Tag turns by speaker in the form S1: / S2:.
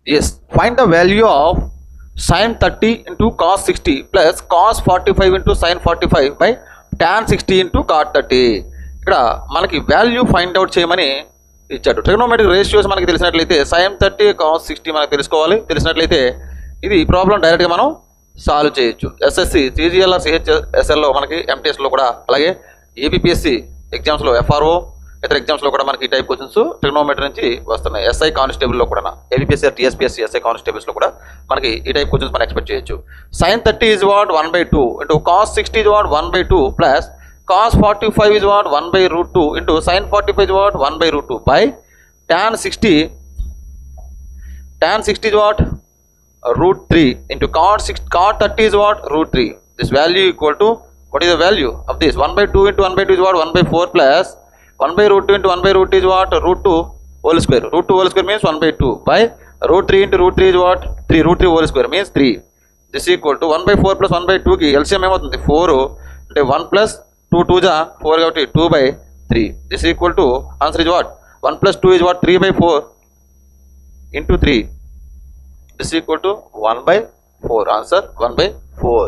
S1: Yes, find the value of sin 30 into cos 60 plus cos 45 into sin 45 by tan 60 into cot 30. ఇక్కడ మనకి value find out చేయమని ఇచ్చాడు. Trigonometric ratios మనకి తెలిసినట్లయితే sin 30 cos 60 మనకు తెలుసుకోవాలి. తెలిసినట్లయితే ఇది ఈ ప్రాబ్లం డైరెక్ట్గా మనం సాల్వ్ చేయొచ్చు. ఎస్ఎస్సి సిజిఎల్ఆర్ సిహెచ్ఎస్ఎల్లో మనకి ఎంటీఎస్లో కూడా అలాగే ఏబిపిఎస్సి ఎగ్జామ్స్లో ఎఫ్ఆర్ఓ ఇతర ఎగ్జామ్స్లో కూడా మనకి ఈ టైప్ క్వశ్చన్స్ ట్రిగ్నోమెట్రీ నుంచి వస్తున్నాయి. ఎస్ఐ కానిస్టేబుల్లో కూడా ఏబిపిఎస్సి టీఎస్పిఎస్సి ఎస్ఐ కానిస్టేబుల్స్లో కూడా మనకి ఈ టైప్ క్వశ్చన్స్ మనం ఎక్స్పెక్ట్ చేయొచ్చు. sin 30 is what 1/2 into cos 60 is what 1/2 plus cos 45 is what 1/√2 into sin 45 is what 1/√2 by tan 60 is what √3 into cot 30 is what √3. This value equal to, what is the value of this? 1/2 into 1/2 is what 1/4 plus 1/√2 into 1/√2 is what √2 whole square. √2 whole square means 1/2 by √3 into √3 is what 3. √3 whole square means 3. This equal to 1/4 plus 1/2 కి LCM ఏమవుతుంది 4 అంటే 1 plus 2 2 జా 4 కాబట్టి 2/3. This equal to answer is what 1 plus 2 is what 3/4 into 3. This equal to 1/4. Answer 1/4.